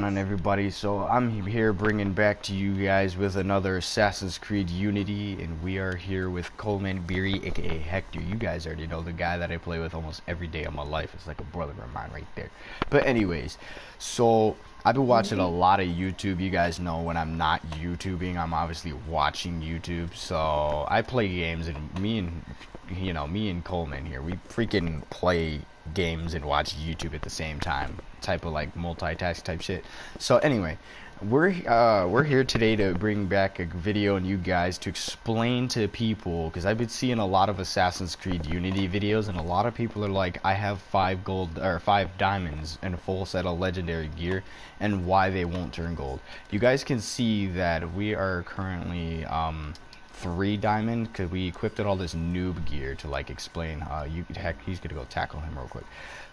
going on, everybody? So I'm here bringing back to you guys with another Assassin's Creed Unity, and we are here with Coleman Beery, aka Hector. You guys already know the guy that I play with almost every day of my life. It's like a brother of mine right there. But anyways, so I've been watching a lot of YouTube. You guys know when I'm not YouTubing, I'm obviously watching YouTube. So I play games, and me and Coleman here, we freaking play games and watch YouTube at the same time, type of like multitask type shit. So anyway, we're here today to bring back a video on you guys to explain to people, because I've been seeing a lot of Assassin's Creed Unity videos, and a lot of people are like, I have 5 gold or 5 diamonds and a full set of legendary gear, and why they won't turn gold. You guys can see that we are currently 3 diamond, because we equipped all this noob gear to like explain. Heck, he's gonna go tackle him real quick.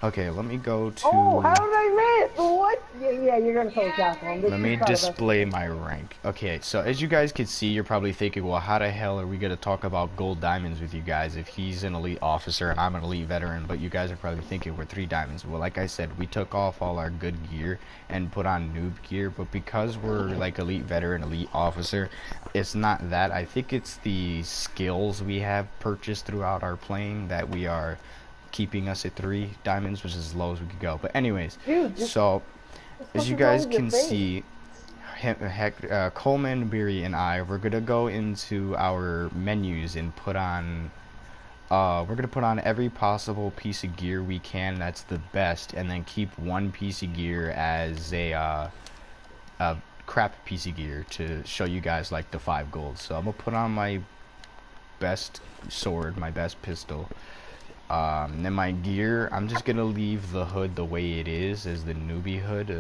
Okay, let me go to. Oh, how did I miss? What? Yeah, you're gonna totally tackle him. Let me display my rank. Okay, so as you guys can see, you're probably thinking, well, how the hell are we gonna talk about gold diamonds with you guys if he's an elite officer and I'm an elite veteran? But you guys are probably thinking we're 3 diamonds. Well, like I said, we took off all our good gear and put on noob gear, but because we're like elite veteran, elite officer, it's not that. I think it's the skills we have purchased throughout our playing that we are keeping us at 3 diamonds, which is as low as we could go. But anyways, dude, so as you guys can see, Coleman, Beery, and we're gonna go into our menus and put on we're gonna put on every possible piece of gear we can that's the best, and then keep one piece of gear as a crap piece of gear to show you guys like the 5 gold. So I'm gonna put on my best sword, my best pistol, then my gear, I'm just gonna leave the hood the way it is, as the newbie hood,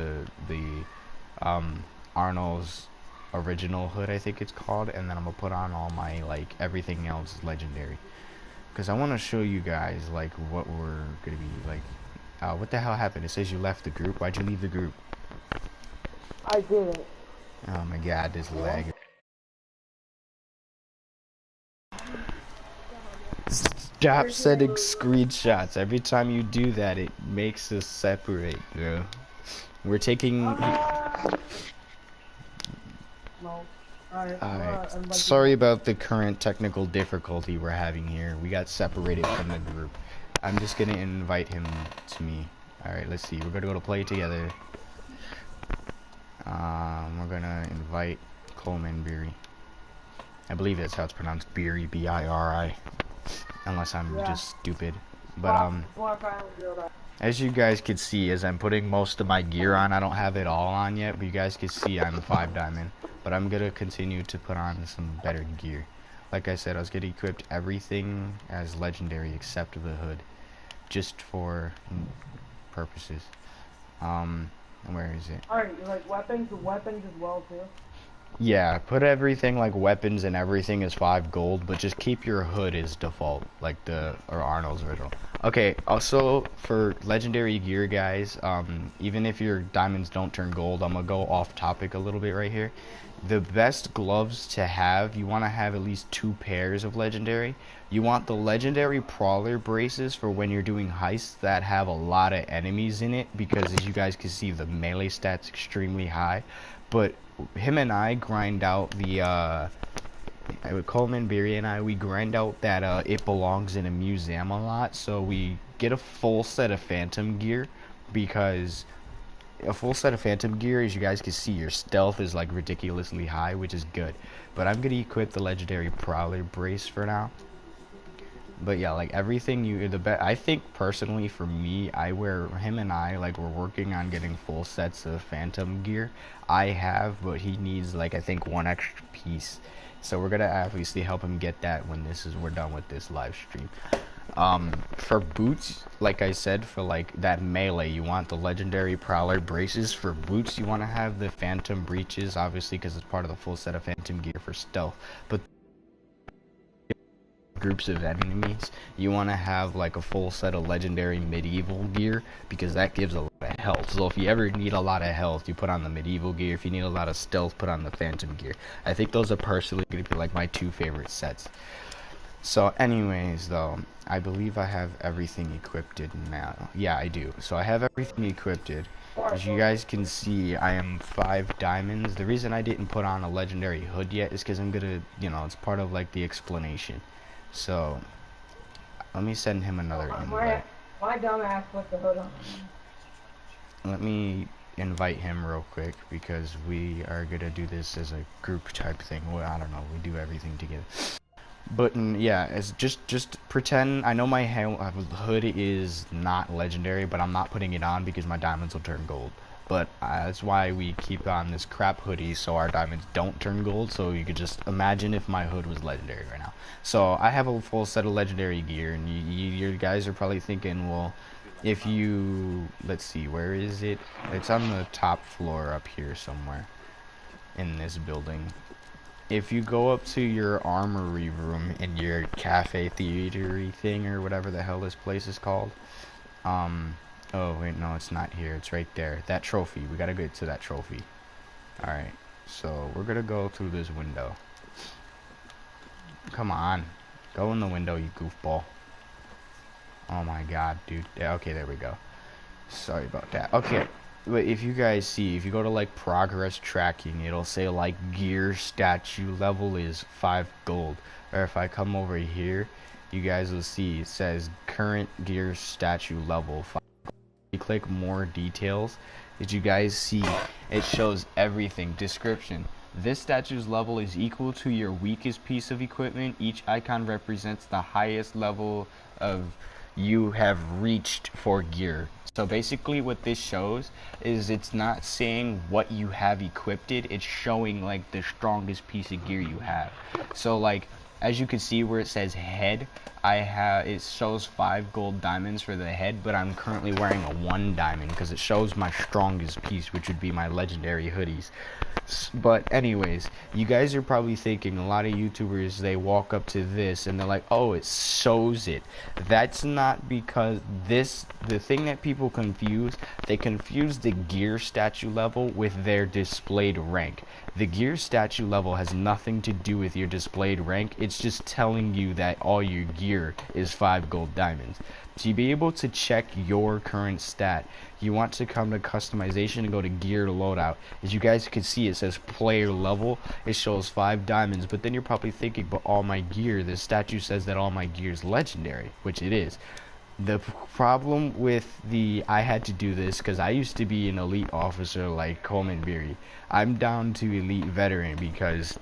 Arnold's original hood, I think it's called, and then I'm gonna put on all my like everything else legendary, because I want to show you guys like what we're gonna be like. What the hell happened? It says you left the group. Why'd you leave the group? I didn't. Oh my god, this lag. Stop sending screenshots. Every time you do that, it makes us separate, bro. We're taking. Alright. Sorry about the current technical difficulty we're having here. We got separated from the group. I'm just gonna invite him to me. Alright, let's see. We're gonna go to play together. We're gonna invite Coleman Beery. I believe that's how it's pronounced, Beery, B-I-R-I. Unless I'm just stupid. But as you guys can see, as I'm putting most of my gear on, I don't have it all on yet, but you guys can see I'm 5 diamond. But I'm gonna continue to put on some better gear. Like I said, I was gonna equip everything as legendary except the hood, just for purposes. Where is it? Alright, like weapons as well too. Yeah, put everything like weapons and everything as 5 gold, but just keep your hood as default, like or Arnold's original. Okay, also for legendary gear, guys, even if your diamonds don't turn gold, I'm gonna go off topic a little bit right here. The best gloves to have, you want to have at least 2 pairs of legendary. You want the legendary prowler braces for when you're doing heists that have a lot of enemies in it, because as you guys can see, the melee stats extremely high. But him and I grind out the Coleman, Beery, and we grind out that it belongs in a museum a lot, so we get a full set of phantom gear, because a full set of phantom gear, as you guys can see, your stealth is like ridiculously high, which is good. But I'm gonna equip the legendary prowler brace for now. But yeah, like everything I think personally for me, him and I, like, we're working on getting full sets of phantom gear. I have, but he needs like, I think, 1 extra piece. So we're gonna obviously help him get that when we're done with this live stream. For boots, like I said, for like that melee, you want the legendary prowler braces. For boots, you want to have the phantom breeches, obviously, because it's part of the full set of phantom gear for stealth. But groups of enemies, you want to have like a full set of legendary medieval gear, because that gives a lot of health. So if you ever need a lot of health, you put on the medieval gear. If you need a lot of stealth, put on the phantom gear. I think those are personally going to be like my 2 favorite sets. So anyways, though, I believe I have everything equipped now. Yeah, I do. So I have everything equipped. As you guys can see, I am 5 diamonds. The reason I didn't put on a legendary hood yet is because I'm gonna, you know, it's part of like the explanation. So, let me send him another invite. My dumbass put the hood on. Let me invite him real quick because we are gonna do this as a group type thing. Well, I don't know, we do everything together. But yeah, it's just pretend. I know my hood is not legendary, but I'm not putting it on because my diamonds will turn gold. But that's why we keep on this crap hoodie so our diamonds don't turn gold. So you could just imagine if my hood was legendary right now. So I have a full set of legendary gear, and you guys are probably thinking, well, if you, let's see, where is it? It's on the top floor up here somewhere in this building. If you go up to your armory room in your cafe theatery thing or whatever the hell this place is called, oh wait, no, it's not here, it's right there. That trophy, we gotta get to that trophy. Alright, so we're gonna go through this window. Come on, go in the window, you goofball. Oh my god, dude. Yeah, okay, there we go. Sorry about that. Okay, but if you guys see, if you go to like progress tracking, it'll say like gear statue level is 5 gold. Or if I come over here, you guys will see it says current gear statue level 5. You click more details, as you guys see, it shows everything. Description: this statue's level is equal to your weakest piece of equipment. Each icon represents the highest level of you have reached for gear. So basically what this shows is it's not saying what you have equipped, it's showing like the strongest piece of gear you have. So like, as you can see where it says head, it shows 5 gold diamonds for the head, but I'm currently wearing a 1 diamond because it shows my strongest piece, which would be my legendary hoodies. But anyways, you guys are probably thinking, a lot of YouTubers, they walk up to this and they're like, oh, it shows it. That's not because the thing that people confuse, they confuse the gear statue level with their displayed rank. The gear statue level has nothing to do with your displayed rank. It's just telling you that all your gear is 5 gold diamonds. To be able to check your current stat, you want to come to customization and go to gear loadout. As you guys can see, it says player level. It shows 5 diamonds, but then you're probably thinking, but all my gear, the statue says that all my gear is legendary, which it is. The problem with I had to do this because I used to be an elite officer like Coleman Beery. I'm down to elite veteran because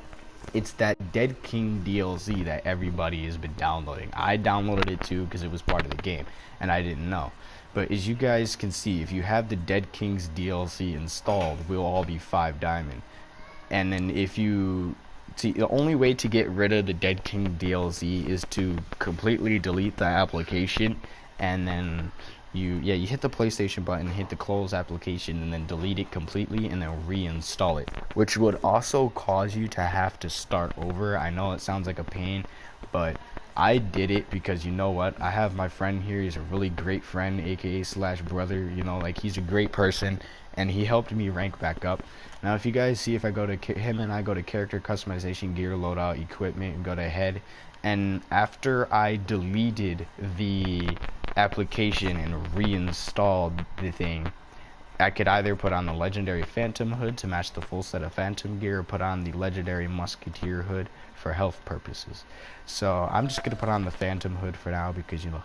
it's that Dead King DLC that everybody has been downloading. I downloaded it too because it was part of the game and I didn't know. But as you guys can see, if you have the Dead King's DLC installed, we'll all be 5 diamond. And then if you see, the only way to get rid of the Dead King DLC is to completely delete the application, and then you hit the PlayStation button, hit the close application, and then delete it completely, and then reinstall it, which would also cause you to have to start over. I know it sounds like a pain, but I did it because, you know what, I have my friend here. He's a really great friend, aka slash brother, you know, like he's a great person, and he helped me rank back up. Now if you guys see, if I go to him and I go to character customization, gear loadout, equipment, and go to head, and after I deleted the application and reinstalled the thing, I could either put on the legendary phantom hood to match the full set of phantom gear, or put on the legendary musketeer hood for health purposes. So I'm just gonna put on the phantom hood for now because, you know,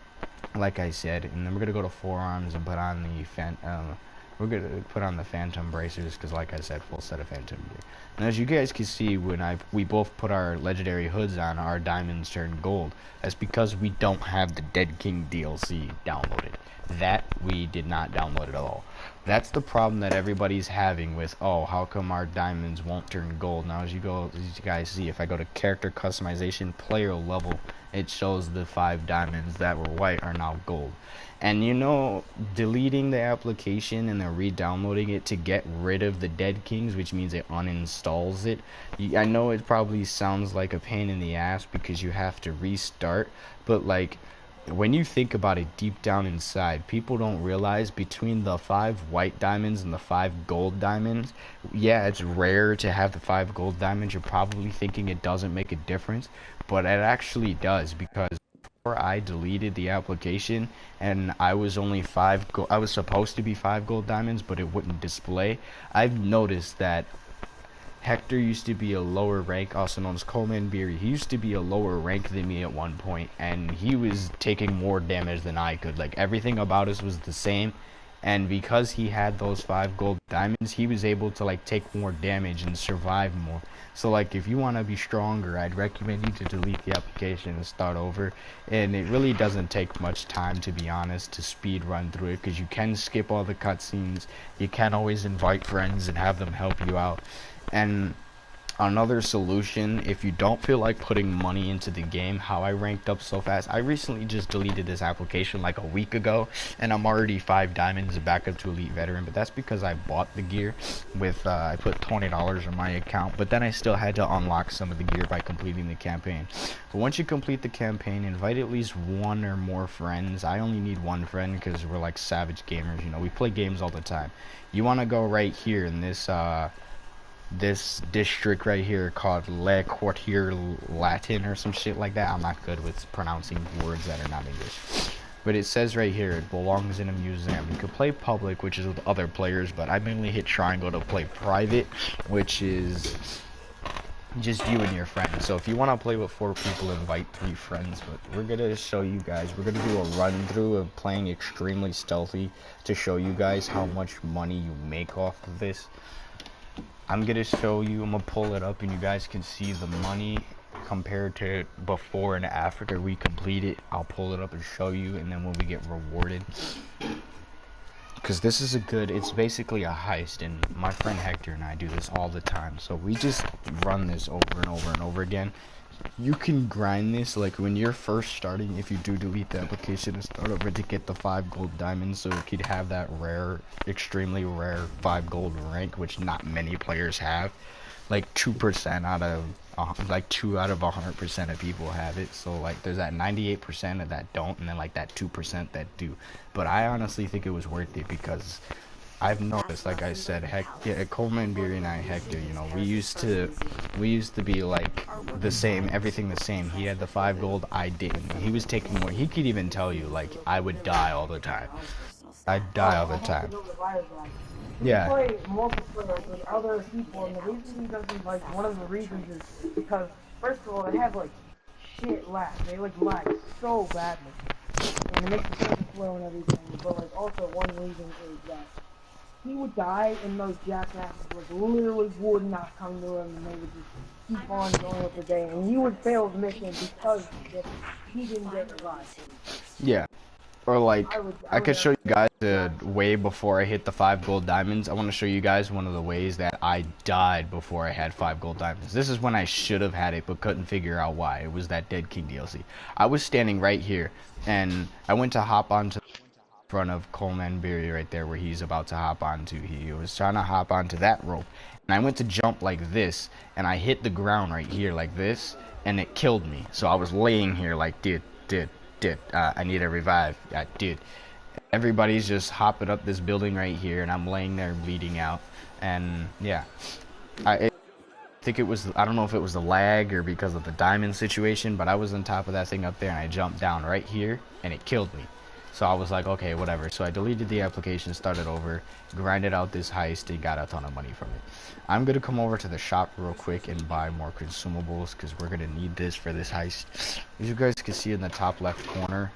like I said, and then we're gonna go to forearms and put on the we're gonna put on the phantom bracers because, like I said, full set of phantom gear. And as you guys can see, when we both put our legendary hoods on, our diamonds turn gold. That's because we don't have the Dead King DLC downloaded. That we did not download at all. That's the problem that everybody's having with, oh, how come our diamonds won't turn gold? Now as you guys see, if I go to character customization, player level, it shows the 5 diamonds that were white are now gold. And you know, deleting the application and then re-downloading it to get rid of the Dead Kings, which means it uninstalls it. I know it probably sounds like a pain in the ass because you have to restart, but like, when you think about it deep down inside, people don't realize between the 5 white diamonds and the 5 gold diamonds, yeah, it's rare to have the 5 gold diamonds. You're probably thinking it doesn't make a difference, but it actually does, because I deleted the application and I was only I was supposed to be 5 gold diamonds, but it wouldn't display. I've noticed that Hector used to be a lower rank, also known as Coleman Beery. He used to be a lower rank than me at one point, and he was taking more damage than I could. Like, everything about us was the same, and because he had those 5 gold diamonds, he was able to, like, take more damage and survive more. So, like, if you want to be stronger, I'd recommend you to delete the application and start over. And it really doesn't take much time, to be honest, to speed run through it, because you can skip all the cutscenes. You can always invite friends and have them help you out. And another solution, if you don't feel like putting money into the game, how I ranked up so fast, I recently just deleted this application like a week ago, and I'm already 5 diamonds back up to Elite Veteran, but that's because I bought the gear with, I put $20 in my account, but then I still had to unlock some of the gear by completing the campaign. But once you complete the campaign, invite at least 1 or more friends. I only need 1 friend because we're like savage gamers, you know, we play games all the time. You want to go right here in this district right here called Le Quartier Latin or some shit like that. I'm not good with pronouncing words that are not English. But it says right here, it belongs in a museum. You could play public, which is with other players, but I mainly hit triangle to play private, which is just you and your friends. So if you want to play with 4 people, invite 3 friends. But we're gonna show you guys, we're gonna do a run through of playing extremely stealthy to show you guys how much money you make off of this. I'm gonna show you, I'm gonna pull it up and you guys can see the money compared to before and after we complete it. I'll pull it up and show you, and then when we get rewarded, because this is it's basically a heist, and my friend Hector and I do this all the time, so we just run this over and over and over again. You can grind this, like when you're first starting, if you do delete the application and start over, to get the 5 gold diamonds, so you could have that rare, extremely rare 5 gold rank, which not many players have. Like 2% out of, like 2 out of 100% of people have it, so like there's that 98% of that don't, and then like that 2% that do. But I honestly think it was worth it, because I've noticed, like I said, Coleman, Beery, and I, Hector, you know, we used to be like the same, everything the same. He had the 5 gold, I didn't. He was taking more. He could even tell you, like, I would die all the time. I'd die all the time. Yeah. He play multiplayer with other people, and the reason he doesn't, like, one of the reasons is because, first of all, they have, like, shit lag. They, like, lag so badly. And it makes the game slow and everything, but, like, also one reason is that he would die, and those jackasses like literally would not come to him, and they would just keep on going with the day, and he would fail his mission because he didn't get revived. Yeah. Or like, I could show you guys the way before I hit the 5 gold diamonds. I want to show you guys one of the ways that I died before I had 5 gold diamonds. This is when I should have had it, but couldn't figure out why. It was that Dead King DLC. I was standing right here, and I went to hop onto front of Coleman Beery right there where he's about to hop onto. He was trying to hop onto that rope, and I went to jump like this, and I hit the ground right here like this, and it killed me. So I was laying here like, dude, I need a revive. Dude. Everybody's just hopping up this building right here, and I'm laying there bleeding out. And yeah, I think it was, I don't know if it was the lag or because of the diamond situation, but I was on top of that thing up there, and I jumped down right here, and it killed me. So I was like, okay, whatever. So I deleted the application, started over, grinded out this heist, and got a ton of money from it. I'm going to come over to the shop real quick and buy more consumables, because we're going to need this for this heist. As you guys can see in the top left corner,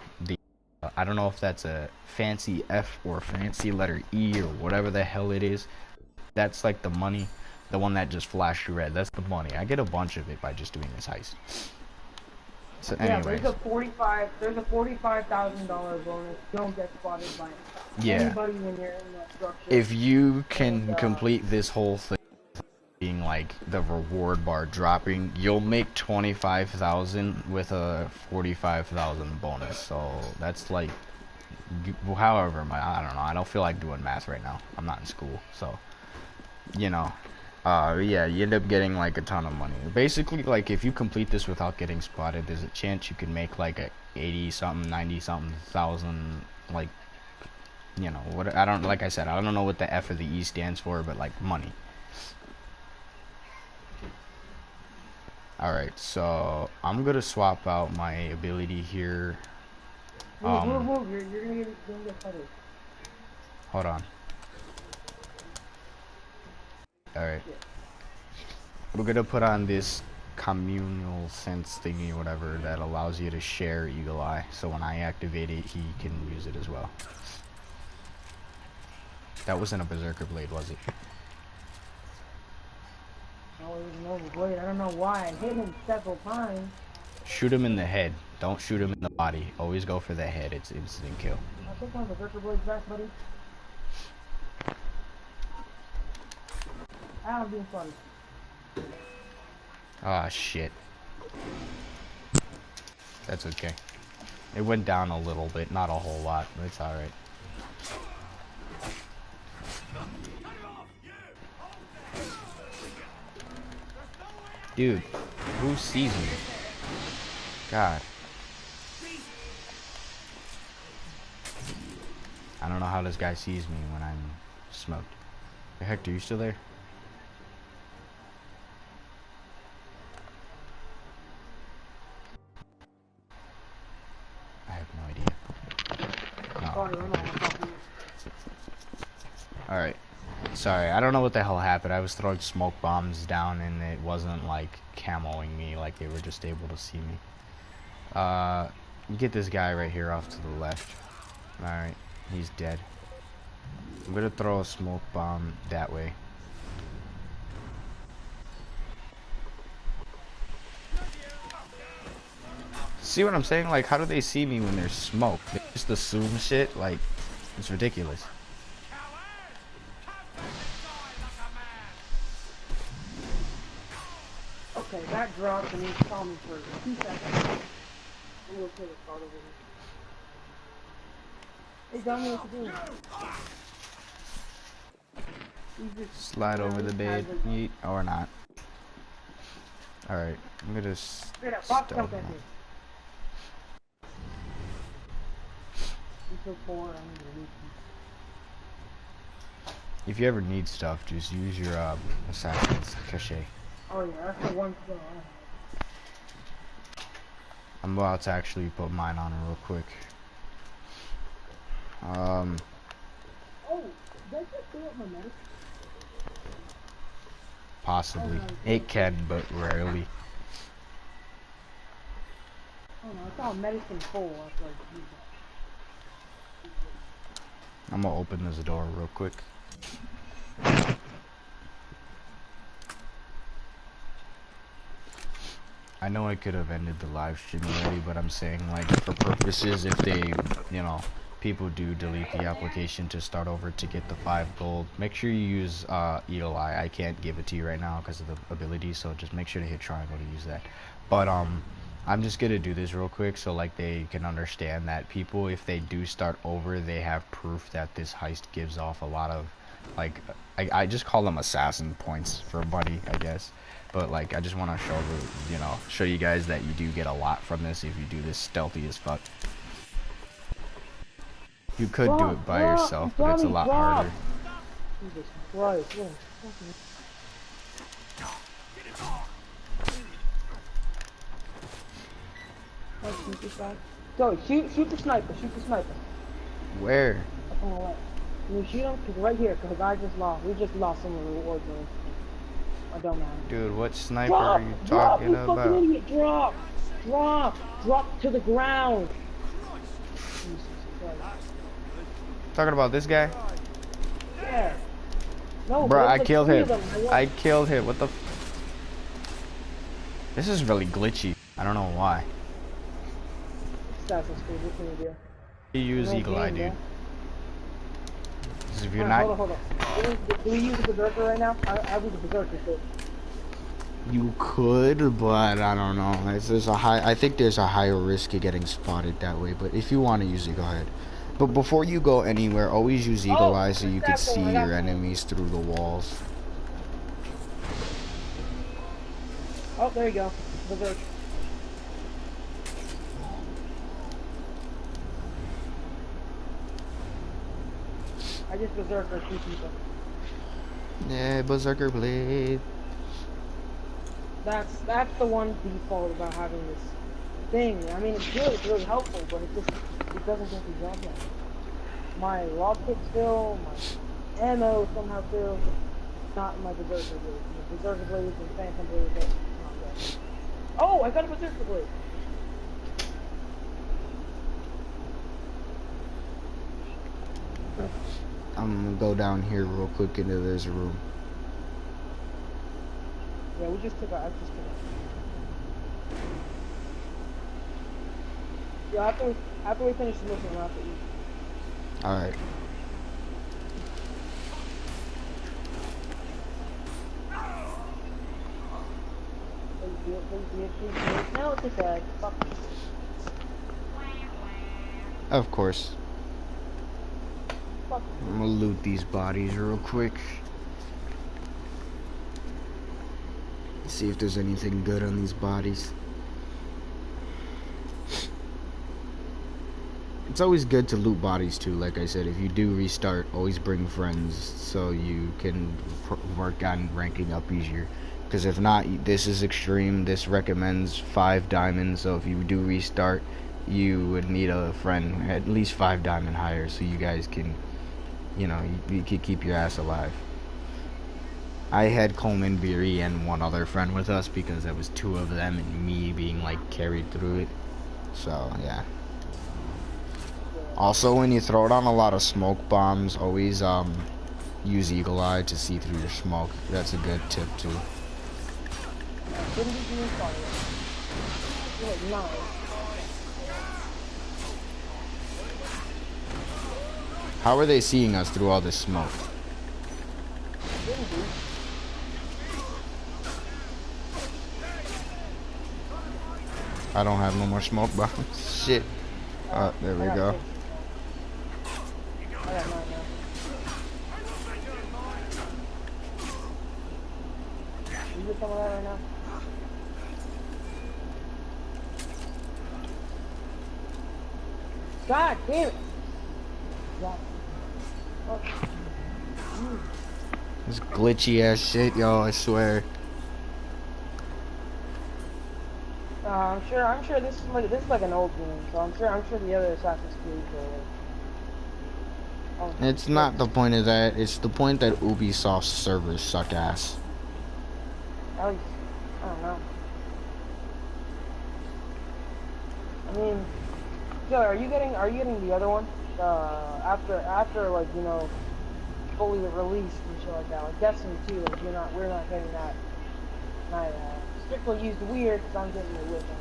I don't know if that's a fancy F or fancy letter E or whatever the hell it is. That's like the money, the one that just flashed red. That's the money. I get a bunch of it by just doing this heist. So anyways. Yeah, there's a $45,000 bonus. Don't get spotted by anybody when you're in that structure. If you can complete this whole thing, being like the reward bar dropping, you'll make 25,000 with a 45,000 bonus. So that's like, however, I don't know. I don't feel like doing math right now. I'm not in school, so you know. Yeah, you end up getting like a ton of money. Basically, like if you complete this without getting spotted, there's a chance you can make like a 80 something, 90 something thousand, like, you know, what, I don't, like I said, I don't know what the F or the E stands for, but like money. Alright, so I'm gonna swap out my ability here. Move. You're gonna get punished. Hold on. Alright. Shit. We're gonna put on this communal sense thingy or whatever that allows you to share Eagle Eye. So when I activate it, he can use it as well. That wasn't a Berserker Blade, was it? Oh, it was an overblade. I don't know why. I hit him several times. Shoot him in the head. Don't shoot him in the body. Always go for the head. It's instant kill. I think my Berserker Blade's back, buddy. I'm being funny. Ah, shit. That's okay. It went down a little bit, not a whole lot, but it's alright. Dude, who sees me? God. I don't know how this guy sees me when I'm smoked. Hey, Hector, you still there? I have no idea. No. Alright. Sorry, I don't know what the hell happened. I was throwing smoke bombs down and it wasn't like camoing me, like they were just able to see me. Get this guy right here off to the left. Alright, he's dead. I'm gonna throw a smoke bomb that way. See what I'm saying? Like, how do they see me when there's smoke? They just assume shit? Like, it's ridiculous. Okay, that dropped and he saw me for 2 seconds. I'm gonna kill this card over here. Hey, tell me what to do. Slide over the bed, yeet, or not. Alright, I'm gonna stealth him. If you ever need stuff, just use your Assassin's cachet. Oh yeah, that's the one thing. I'm about to actually put mine on real quick. Oh, did I just fill up my medicine? Possibly. It can, but rarely. Oh no, it's all medicine full after I use that. I'm gonna open this door real quick. I know I could have ended the live stream already, but I'm saying, like, for purposes, if they, you know, people do delete the application to start over to get the 5 gold, make sure you use Eagle Eye. I can't give it to you right now because of the ability, so just make sure to hit triangle to use that. But I'm just gonna do this real quick so like they can understand that people, if they do start over, they have proof that this heist gives off a lot of, like, I just call them assassin points for buddy, I guess. But like, I just want to show the, you know, show you guys that you do get a lot from this if you do this stealthy as fuck. You could do it by yourself, but it's a lot harder. Jesus Christ, Go, shoot the sniper, Where? Up on the left. Can you shoot him? Cause right here, cause I just lost. We just lost some of the reward zones. I don't know. Dude, what sniper are you talking about? Fucking idiot, drop to the ground. Jesus Christ. Talking about this guy? Yeah. No, bro, I killed him. I killed him. What the? This is really glitchy. I don't know why. Assassin's Creed, what can you do? You use Eagle Eye, dude. If you're right, not. Hold on. Do we use the Berserker right now? I was a Berserker, so. You could, but I don't know. There's a high. I think there's a higher risk of getting spotted that way. But if you want to use it, go ahead. But before you go anywhere, always use Eagle Eye so you can see your enemies through the walls. Oh, there you go. Berserk. I just Berserker 2 people. Yeah, Berserker Blade. That's the one default about having this thing. I mean, it's good, it's really helpful, but it doesn't get the job done. My lockpicks fill, my ammo somehow fills. Not my berserker blades. My berserker blades and phantom blades are not good. Oh, I got a berserker blade. I'm gonna go down here real quick into this room. Yeah, I just took out. Yeah, after we finish the mission, we'll have to eat. Alright. Please. Now it's a bag. Fuck. Of course. Fuck. I'm gonna loot these bodies real quick. See if there's anything good on these bodies. It's always good to loot bodies too. Like I said, if you do restart, always bring friends so you can work on ranking up easier. Because if not, this is extreme. This recommends 5 diamonds. So if you do restart, you would need a friend at least 5 diamond higher, so you guys can, you know, you can keep your ass alive. I had Coleman, Beery, and one other friend with us because there was 2 of them and me being like carried through it. So yeah. Also, when you throw down a lot of smoke bombs, always use Eagle Eye to see through your smoke. That's a good tip too. How are they seeing us through all this smoke? I don't have no more smoke bombs. Shit. Oh, there we go. I got 9 now. You get some of that right now? God damn it! God. Oh. This glitchy ass shit, yo, I swear. I'm sure this is like an old game, so I'm sure the other Assassin's Creed are like, oh, It's not the point of that, it's the point that Ubisoft's servers suck ass. At least, I don't know. I mean, Joe, are you getting the other one? After like, you know, fully released and shit like that. Like Destiny 2, like we're not getting that. Strictly used weird because I'm getting it with them.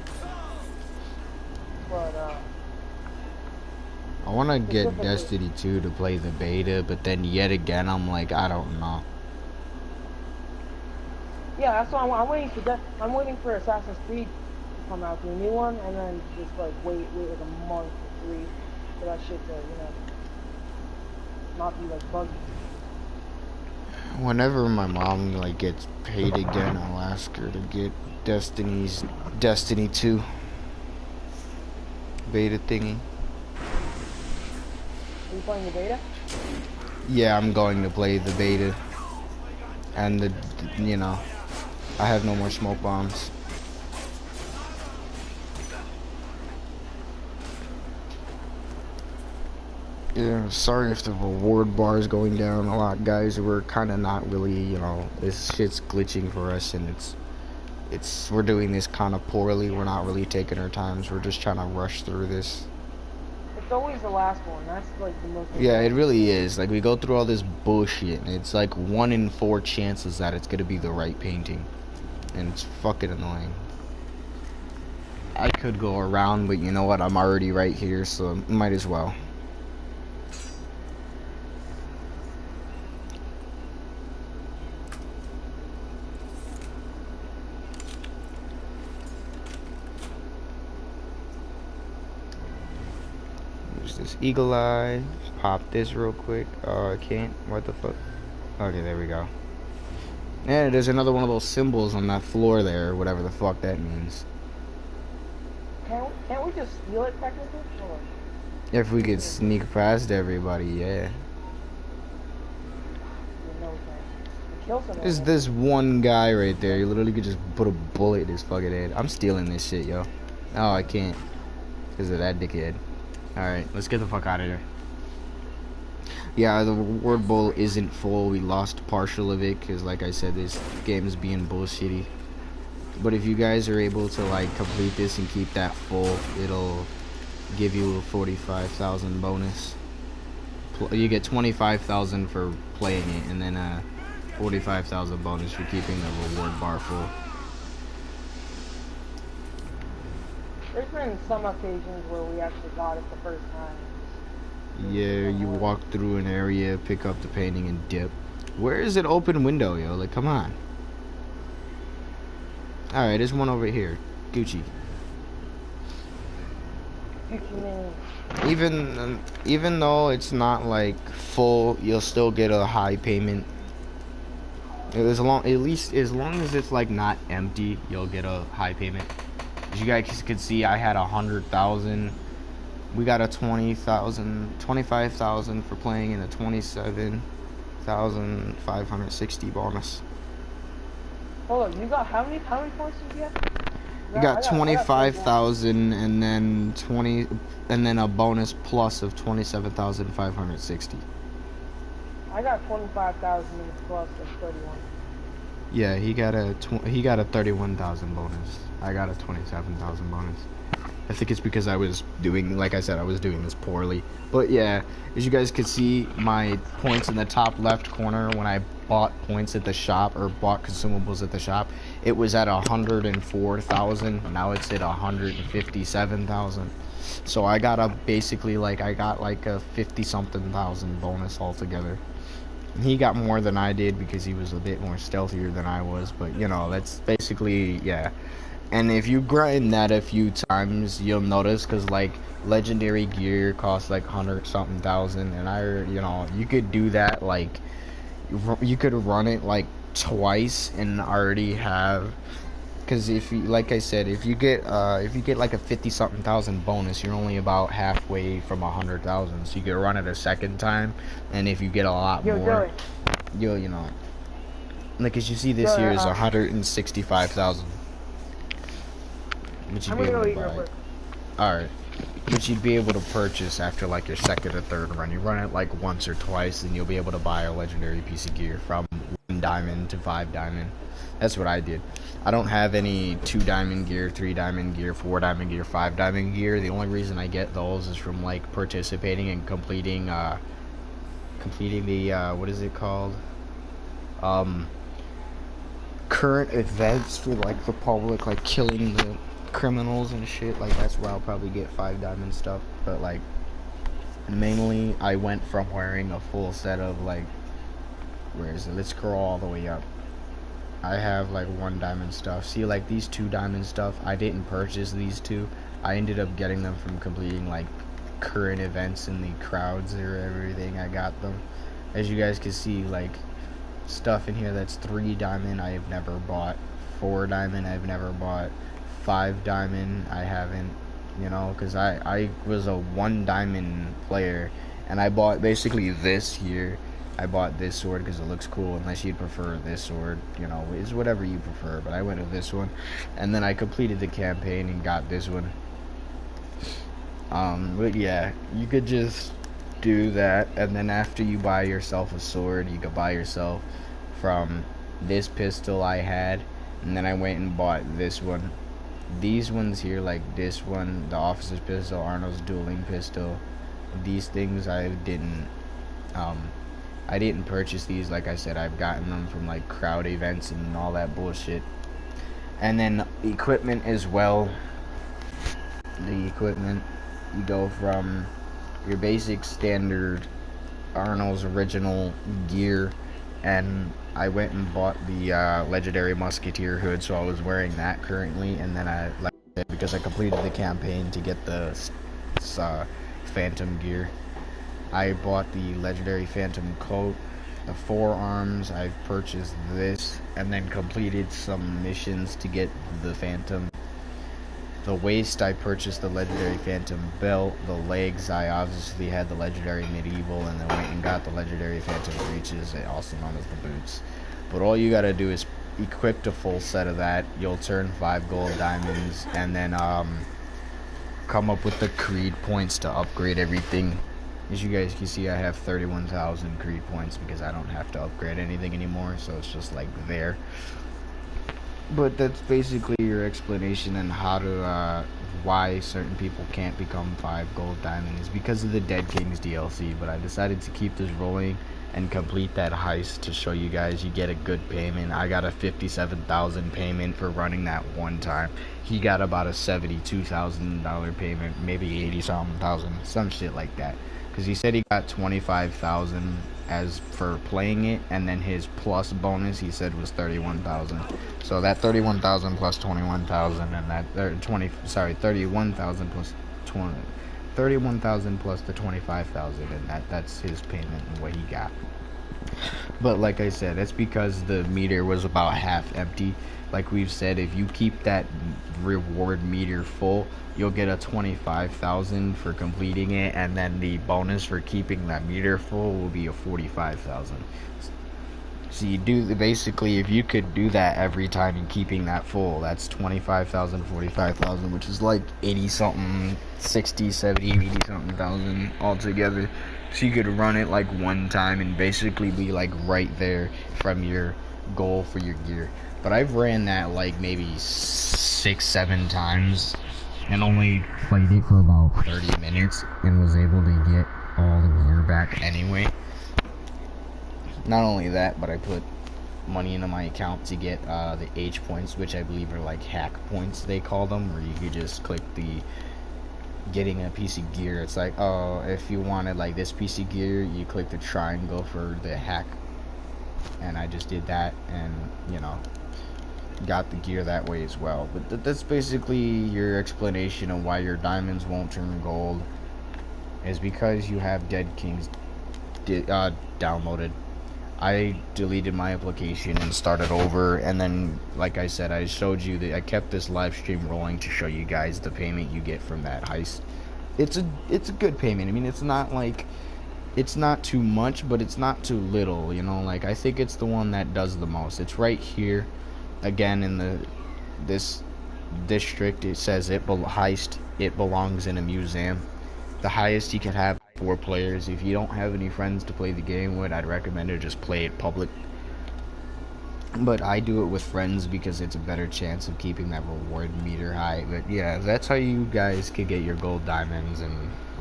But I want to get Destiny 2 to play the beta, but then yet again I'm like, I don't know. Yeah, that's why I'm waiting for I'm waiting for Assassin's Creed to come out, the new one, and then just like wait like a month or 3 for that shit to, you know, not be like buggy. Whenever my mom like gets paid again, I'll ask her to get Destiny 2 beta thingy. Are you playing the beta? Yeah, I'm going to play the beta. And you know, I have no more smoke bombs. Yeah, sorry if the reward bar is going down a lot, guys. We're kind of not really, you know, this shit's glitching for us, and we're doing this kind of poorly. We're not really taking our times. We're just trying to rush through this. It's always the last one. That's like the most. Yeah, it really is. Like, we go through all this bullshit, and it's like 1 in 4 chances that it's gonna be the right painting, and it's fucking annoying. I could go around, but you know what? I'm already right here, so might as well. This eagle eye, pop this real quick. Oh, I can't. What the fuck? Okay, there we go. And there's another one of those symbols on that floor there, whatever the fuck that means. Can't we just steal it technically? Or? If we could sneak past everybody, yeah. No, we kill someone. There's this one guy right there. You literally could just put a bullet in his fucking head. I'm stealing this shit, yo. Oh, I can't. Because of that dickhead. Alright, let's get the fuck out of here. Yeah, the reward bowl isn't full. We lost partial of it because, like I said, this game is being bullshitty. But if you guys are able to, like, complete this and keep that full, it'll give you a 45,000 bonus. You get 25,000 for playing it, and then 45,000 bonus for keeping the reward bar full. There's been some occasions where we actually got it the first time. Yeah, you walk through an area, pick up the painting, and dip. Where is it open window, yo? Like, come on. Alright, there's one over here. Gucci. Even though it's not like full, you'll still get a high payment. As long as it's like not empty, you'll get a high payment. As you guys could see, I had 100,000. We got a 25,000 for playing and a 27,560 bonus. Hold on, you got how many points did you get? You got 25,000 and then a bonus plus of 27,560. I got 25,000 plus of 31. Yeah, he got a 31,000 bonus. I got a 27,000 bonus. I think it's because I was doing, like I said, I was doing this poorly. But yeah, as you guys could see, my points in the top left corner when I bought points at the shop or bought consumables at the shop, it was at 104,000. Now it's at 157,000. So I got a basically like I got like a 50-something thousand bonus altogether. He got more than I did because he was a bit more stealthier than I was, but you know, that's basically, yeah. And if you grind that a few times, you'll notice, because like legendary gear costs like 100-something thousand, and you could do that, like you could run it like twice and already have, because if you, like I said, if you get like a 50-something thousand bonus, you're only about halfway from 100,000. So you could run it a second time, and if you get a lot more, you'll, you know, like as you see, this here is 165,000. Which you'd be able to buy. Alright. Which you'd be able to purchase after like your second or third run. You run it like once or twice, and you'll be able to buy a legendary piece of gear from 1 diamond to 5 diamond. That's what I did. I don't have any 2 diamond gear, 3 diamond gear, 4 diamond gear, 5 diamond gear. The only reason I get those is from like participating and completing the what is it called? Current events for like the public, like killing the criminals and shit. Like that's where I'll probably get 5 diamond stuff. But like mainly I went from wearing a full set of like, where is it? Let's scroll all the way up. I have like 1 diamond stuff. See, like these 2 diamond stuff, I didn't purchase these 2. I ended up getting them from completing like current events in the crowds or everything. I got them. As you guys can see, like stuff in here that's 3 diamond I have never bought. 4 diamond I've never bought. 5 diamond I haven't, you know, because I was a 1 diamond player, and I bought basically this here. I bought this sword because it looks cool, unless you'd prefer this sword, you know, it's whatever you prefer, but I went with this one. And then I completed the campaign and got this one. But yeah, you could just do that, and then after you buy yourself a sword, you could buy yourself from this pistol I had, and then I went and bought this one. These ones here, like this one, the officer's pistol, Arnold's dueling pistol, these things I didn't purchase these. Like I said, I've gotten them from like crowd events and all that bullshit. And then equipment as well. The equipment, you go from your basic standard Arnold's original gear, and I went and bought the legendary musketeer hood, so I was wearing that currently. And then I, like I said, because I completed the campaign to get the phantom gear, I bought the legendary phantom coat. The forearms, I've purchased this, and then completed some missions to get the phantom. The waist, I purchased the legendary phantom belt. The legs, I obviously had the legendary medieval, and then went and got the legendary phantom breeches, also known as the boots. But all you gotta do is equip the full set of that. You'll turn 5 gold diamonds, and then come up with the creed points to upgrade everything. As you guys can see, I have 31,000 creed points because I don't have to upgrade anything anymore, so it's just like there. But that's basically your explanation on how to why certain people can't become 5 gold diamonds, because of the Dead Kings DLC. But I decided to keep this rolling and complete that heist to show you guys you get a good payment. I got a 57,000 payment for running that one time. He got about a $72,000 payment, maybe 80-something thousand, some shit like that. Because he said he got 25,000 as for playing it, and then his plus bonus he said was 31,000. So that 31,000 plus 21,000, and that 31,000 plus 20, 31,000 plus the 25,000, and that's his payment and what he got. But like I said, it's because the meter was about half empty. Like we've said, if you keep that reward meter full, you'll get a 25,000 for completing it, and then the bonus for keeping that meter full will be a 45,000. So you do basically, if you could do that every time and keeping that full, that's 25,000, 45,000, which is like 80 something, 60, 70, 80 something thousand altogether. So you could run it like one time and basically be like right there from your goal for your gear. But I've ran that like maybe 6-7 times and only played it for about 30 minutes and was able to get all the gear back anyway. Not only that, but I put money into my account to get the H points, which I believe are like hack points they call them, where you could just click the getting a piece of gear. It's like, oh, if you wanted like this piece of gear, you click the triangle for the hack, and I just did that, and you know, got the gear that way as well. But that's basically your explanation of why your diamonds won't turn gold, is because you have Dead Kings downloaded. I deleted my application and started over, and then like I said, I showed you that I kept this live stream rolling to show you guys the payment you get from that heist. It's a good payment. I mean, it's not like, it's not too much, but it's not too little, you know. Like, I think it's the one that does the most. It's right here again in this district. It says heist, it belongs in a museum. The highest you can have 4 players. If you don't have any friends to play the game with, I'd recommend to just play it public. But I do it with friends because it's a better chance of keeping that reward meter high. But yeah, that's how you guys can get your gold diamonds, and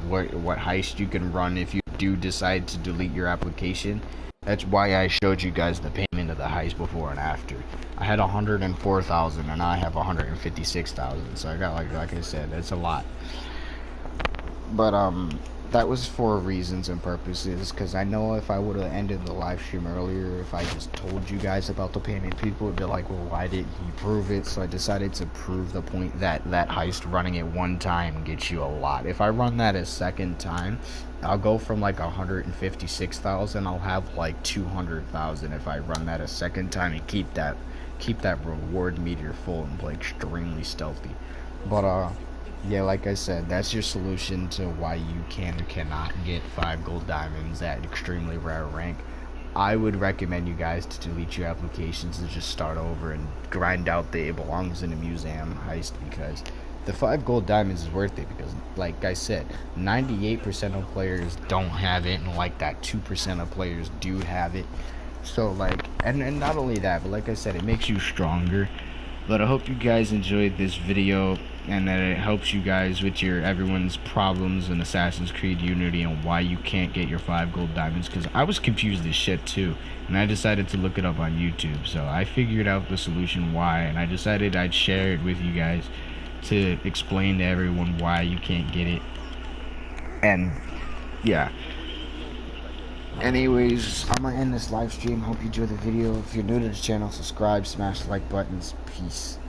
what heist you can run if you do decide to delete your application. That's why I showed you guys the payment of the heist before and after. I had 104,000 and now I have 156,000. So I got like I said, it's a lot. But that was for reasons and purposes, because I know if I would have ended the live stream earlier, if I just told you guys about the payment, people would be like, well, why didn't he prove it? So I decided to prove the point that heist running it one time gets you a lot. If I run that a second time, I'll go from like 156,000, I'll have like 200,000 if I run that a second time and keep that reward meter full and play extremely stealthy. But yeah, like I said, that's your solution to why you can or cannot get 5 gold diamonds at extremely rare rank. I would recommend you guys to delete your applications and just start over and grind out the it belongs in a museum heist, because the 5 gold diamonds is worth it, because like I said, 98% of players don't have it, and like that 2% of players do have it. So like, and not only that, but like I said, it makes you stronger. But I hope you guys enjoyed this video, and that it helps you guys with everyone's problems in Assassin's Creed Unity and why you can't get your 5 gold diamonds, because I was confused as shit too, and I decided to look it up on YouTube. So I figured out the solution why, and I decided I'd share it with you guys to explain to everyone why you can't get it. And yeah, anyways, I'm gonna end this live stream. Hope you enjoyed the video. If you're new to the channel, subscribe, smash the like buttons. Peace.